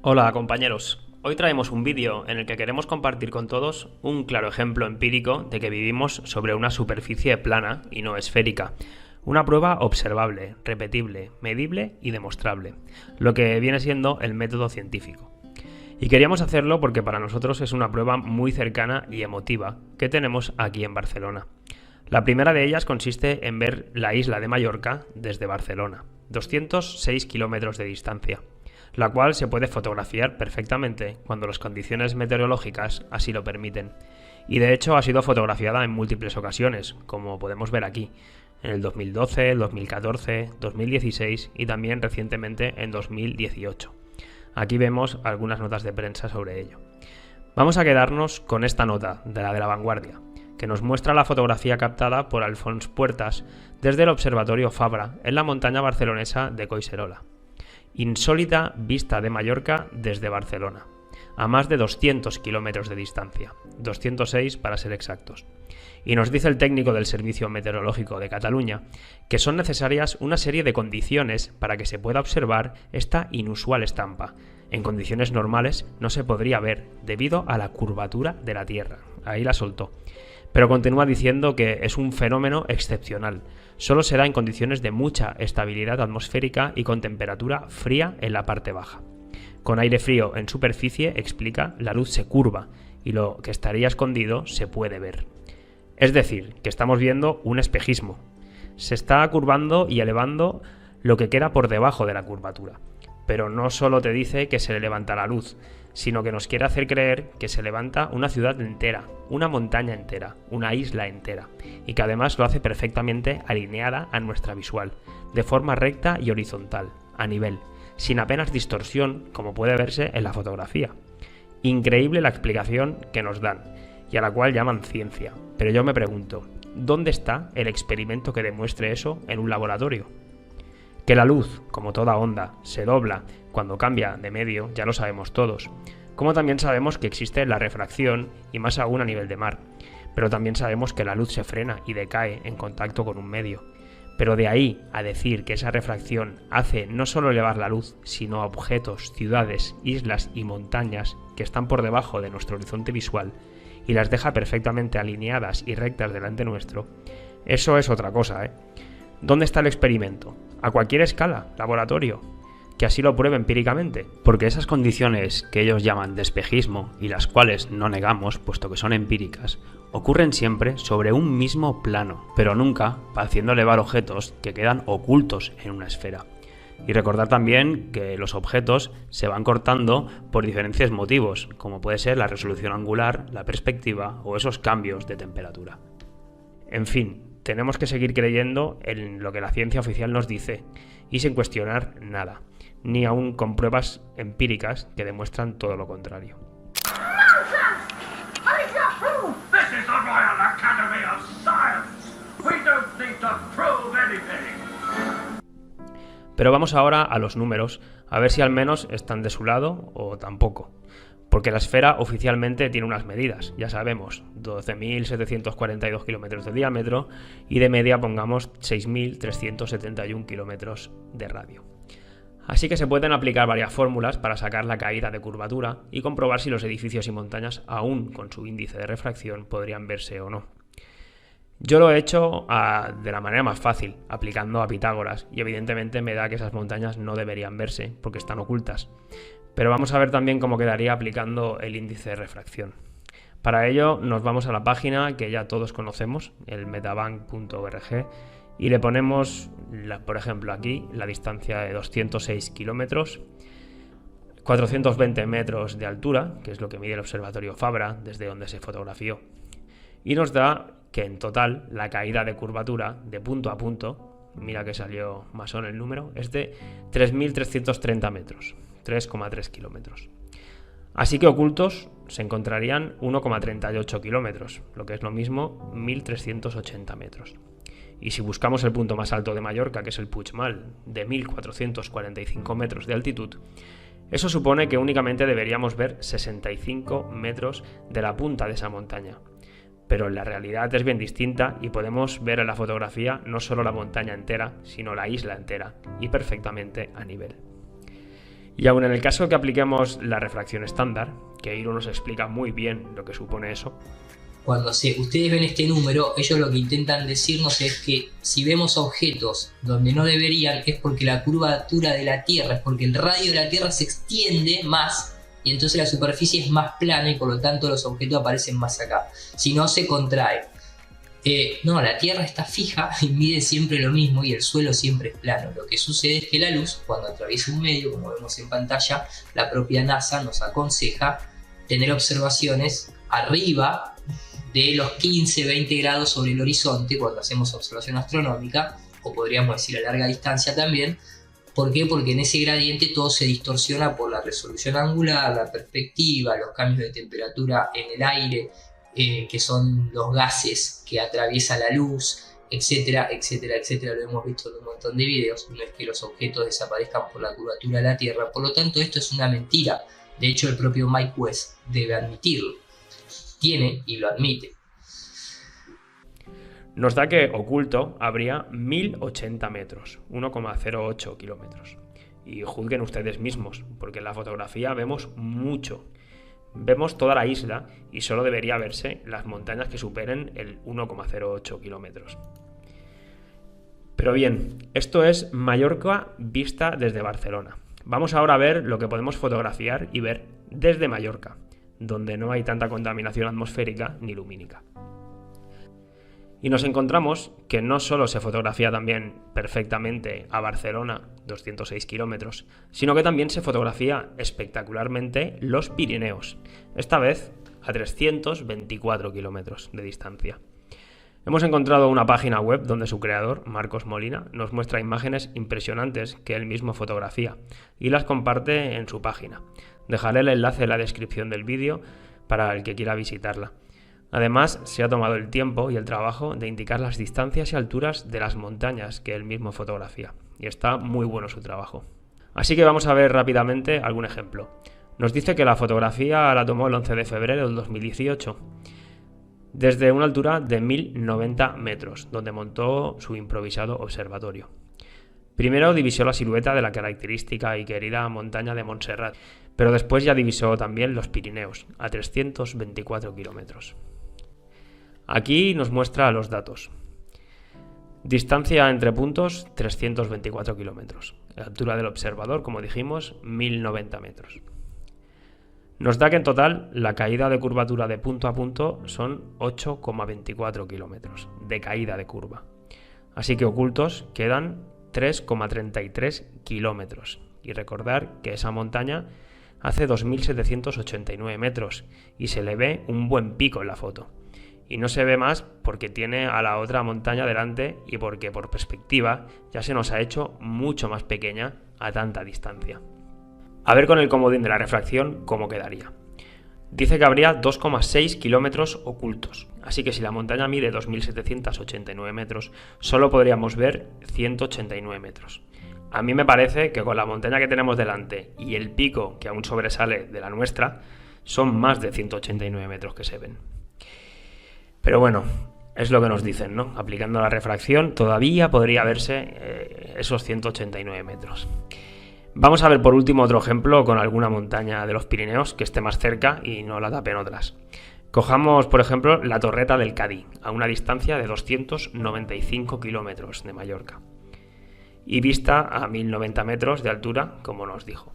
Hola compañeros, hoy traemos un vídeo en el que queremos compartir con todos un claro ejemplo empírico de que vivimos sobre una superficie plana y no esférica. Una prueba observable, repetible, medible y demostrable, lo que viene siendo el método científico. Y queríamos hacerlo porque para nosotros es una prueba muy cercana y emotiva que tenemos aquí en Barcelona. La primera de ellas consiste en ver la isla de Mallorca desde Barcelona, 206 kilómetros de distancia, la cual se puede fotografiar perfectamente cuando las condiciones meteorológicas así lo permiten. Y de hecho ha sido fotografiada en múltiples ocasiones, como podemos ver aquí, en el 2012, el 2014, 2016 y también recientemente en 2018. Aquí vemos algunas notas de prensa sobre ello. Vamos a quedarnos con esta nota, de La Vanguardia, que nos muestra la fotografía captada por Alfons Puertas desde el Observatorio Fabra en la montaña barcelonesa de Collserola. Insólita vista de Mallorca desde Barcelona, a más de 200 kilómetros de distancia, 206 para ser exactos. Y nos dice el técnico del Servicio Meteorológico de Cataluña que son necesarias una serie de condiciones para que se pueda observar esta inusual estampa. En condiciones normales no se podría ver debido a la curvatura de la Tierra. Ahí la soltó. Pero continúa diciendo que es un fenómeno excepcional. Solo será en condiciones de mucha estabilidad atmosférica y con temperatura fría en la parte baja. Con aire frío en superficie, explica, la luz se curva y lo que estaría escondido se puede ver. Es decir, que estamos viendo un espejismo. Se está curvando y elevando lo que queda por debajo de la curvatura. Pero no solo te dice que se levanta la luz, sino que nos quiere hacer creer que se levanta una ciudad entera, una montaña entera, una isla entera, y que además lo hace perfectamente alineada a nuestra visual, de forma recta y horizontal, a nivel, sin apenas distorsión, como puede verse en la fotografía. Increíble la explicación que nos dan, y a la cual llaman ciencia, pero yo me pregunto, ¿dónde está el experimento que demuestre eso en un laboratorio? Que la luz, como toda onda, se dobla cuando cambia de medio, ya lo sabemos todos. Como también sabemos que existe la refracción, y más aún a nivel de mar. Pero también sabemos que la luz se frena y decae en contacto con un medio. Pero de ahí a decir que esa refracción hace no solo elevar la luz, sino a objetos, ciudades, islas y montañas que están por debajo de nuestro horizonte visual y las deja perfectamente alineadas y rectas delante nuestro, eso es otra cosa, ¿eh? ¿Dónde está el experimento? A cualquier escala, laboratorio, que así lo pruebe empíricamente, porque esas condiciones que ellos llaman de espejismo y las cuales no negamos, puesto que son empíricas, ocurren siempre sobre un mismo plano, pero nunca haciendo elevar objetos que quedan ocultos en una esfera. Y recordar también que los objetos se van cortando por diferentes motivos, como puede ser la resolución angular, la perspectiva o esos cambios de temperatura. En fin, tenemos que seguir creyendo en lo que la ciencia oficial nos dice y sin cuestionar nada, ni aún con pruebas empíricas que demuestran todo lo contrario. Pero vamos ahora a los números, a ver si al menos están de su lado o tampoco. Porque la esfera oficialmente tiene unas medidas, ya sabemos, 12.742 kilómetros de diámetro y de media pongamos 6.371 kilómetros de radio. Así que se pueden aplicar varias fórmulas para sacar la caída de curvatura y comprobar si los edificios y montañas, aún con su índice de refracción, podrían verse o no. Yo lo he hecho de la manera más fácil, aplicando a Pitágoras, y evidentemente me da que esas montañas no deberían verse porque están ocultas. Pero vamos a ver también cómo quedaría aplicando el índice de refracción. Para ello nos vamos a la página que ya todos conocemos, el metabank.org, y le ponemos, por ejemplo aquí, la distancia de 206 kilómetros, 420 metros de altura, que es lo que mide el Observatorio Fabra, desde donde se fotografió. Y nos da que en total la caída de curvatura de punto a punto, mira que salió masón el número, es de 3.330 metros, 3,3 kilómetros. Así que ocultos se encontrarían 1,38 kilómetros, lo que es lo mismo 1.380 metros. Y si buscamos el punto más alto de Mallorca, que es el Puigmal, de 1.445 metros de altitud, eso supone que únicamente deberíamos ver 65 metros de la punta de esa montaña. Pero la realidad es bien distinta y podemos ver en la fotografía no solo la montaña entera, sino la isla entera y perfectamente a nivel. Y aun en el caso que apliquemos la refracción estándar, que Hiro nos explica muy bien lo que supone eso. Cuando ustedes ven este número, ellos lo que intentan decirnos es que si vemos objetos donde no deberían, es porque la curvatura de la Tierra, es porque el radio de la Tierra se extiende más y entonces la superficie es más plana y por lo tanto los objetos aparecen más acá. Si no, se contrae. No, la Tierra está fija y mide siempre lo mismo y el suelo siempre es plano. Lo que sucede es que la luz, cuando atraviesa un medio, como vemos en pantalla, la propia NASA nos aconseja tener observaciones arriba de los 15-20 grados sobre el horizonte cuando hacemos observación astronómica, o podríamos decir a larga distancia también. ¿Por qué? Porque en ese gradiente todo se distorsiona por la resolución angular, la perspectiva, los cambios de temperatura en el aire, que son los gases que atraviesa la luz, etcétera, etcétera, etcétera. Lo hemos visto en un montón de videos. No es que los objetos desaparezcan por la curvatura de la Tierra. Por lo tanto, esto es una mentira. De hecho, el propio Mike West debe admitirlo. Tiene y lo admite. Nos da que oculto habría 1080 metros, 1,08 kilómetros. Y juzguen ustedes mismos, porque en la fotografía vemos mucho. Vemos toda la isla y solo debería verse las montañas que superen el 1,08 kilómetros. Pero bien, esto es Mallorca vista desde Barcelona. Vamos ahora a ver lo que podemos fotografiar y ver desde Mallorca, donde no hay tanta contaminación atmosférica ni lumínica. Y nos encontramos que no solo se fotografía también perfectamente a Barcelona, 206 kilómetros, sino que también se fotografía espectacularmente los Pirineos, esta vez a 324 kilómetros de distancia. Hemos encontrado una página web donde su creador, Marcos Molina, nos muestra imágenes impresionantes que él mismo fotografía y las comparte en su página. Dejaré el enlace en la descripción del vídeo para el que quiera visitarla. Además, se ha tomado el tiempo y el trabajo de indicar las distancias y alturas de las montañas que él mismo fotografía, y está muy bueno su trabajo. Así que vamos a ver rápidamente algún ejemplo. Nos dice que la fotografía la tomó el 11 de febrero del 2018, desde una altura de 1090 metros, donde montó su improvisado observatorio. Primero divisó la silueta de la característica y querida montaña de Montserrat, pero después ya divisó también los Pirineos, a 324 kilómetros. Aquí nos muestra los datos. Distancia entre puntos, 324 kilómetros. La altura del observador, como dijimos, 1090 metros. Nos da que en total la caída de curvatura de punto a punto son 8,24 kilómetros de caída de curva. Así que ocultos quedan 3,33 kilómetros. Y recordar que esa montaña hace 2.789 metros y se le ve un buen pico en la foto. Y no se ve más porque tiene a la otra montaña delante y porque por perspectiva ya se nos ha hecho mucho más pequeña a tanta distancia. A ver con el comodín de la refracción cómo quedaría. Dice que habría 2,6 kilómetros ocultos, así que si la montaña mide 2.789 metros, solo podríamos ver 189 metros. A mí me parece que con la montaña que tenemos delante y el pico que aún sobresale de la nuestra, son más de 189 metros que se ven. Pero bueno, es lo que nos dicen, ¿no? Aplicando la refracción todavía podría verse esos 189 metros. Vamos a ver por último otro ejemplo con alguna montaña de los Pirineos que esté más cerca y no la tapen otras. Cojamos, por ejemplo, la Torreta del Cadí, a una distancia de 295 kilómetros de Mallorca. Y vista a 1090 metros de altura, como nos dijo.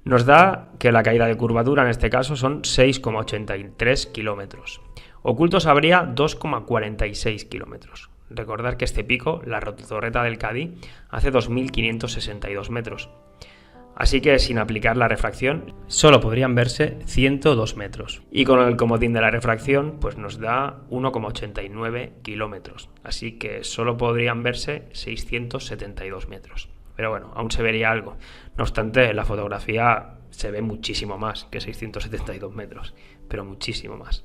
Nos da que la caída de curvatura en este caso son 6,83 kilómetros. Ocultos habría 2,46 kilómetros. Recordar que este pico, la Torreta del Cadí, hace 2.562 metros. Así que sin aplicar la refracción, solo podrían verse 102 metros. Y con el comodín de la refracción, pues nos da 1,89 kilómetros. Así que solo podrían verse 672 metros. Pero bueno, aún se vería algo. No obstante, en la fotografía se ve muchísimo más que 672 metros, pero muchísimo más.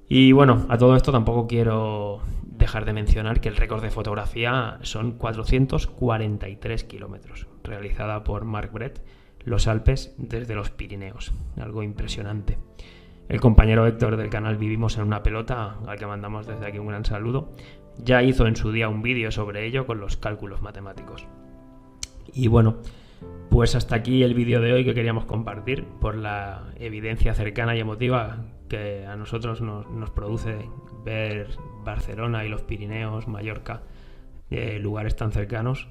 Y bueno, a todo esto tampoco quiero dejar de mencionar que el récord de fotografía son 443 kilómetros, realizada por Marc Brett, los Alpes desde los Pirineos, algo impresionante. El compañero Héctor del canal Vivimos en una Pelota, al que mandamos desde aquí un gran saludo, ya hizo en su día un vídeo sobre ello con los cálculos matemáticos. Y bueno, Pues hasta aquí el vídeo de hoy que queríamos compartir por la evidencia cercana y emotiva que a nosotros nos produce ver Barcelona y los Pirineos, Mallorca, lugares tan cercanos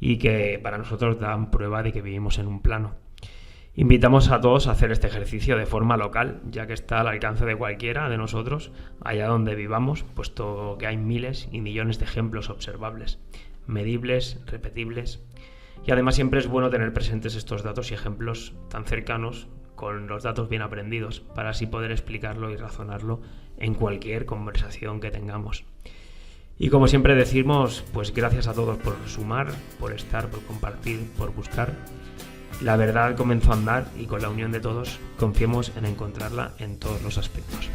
y que para nosotros dan prueba de que vivimos en un plano. Invitamos a todos a hacer este ejercicio de forma local, ya que está al alcance de cualquiera de nosotros, allá donde vivamos, puesto que hay miles y millones de ejemplos observables, medibles, repetibles. Y además siempre es bueno tener presentes estos datos y ejemplos tan cercanos con los datos bien aprendidos, para así poder explicarlo y razonarlo en cualquier conversación que tengamos. Y como siempre decimos, pues gracias a todos por sumar, por estar, por compartir, por buscar. La verdad comenzó a andar y con la unión de todos confiemos en encontrarla en todos los aspectos.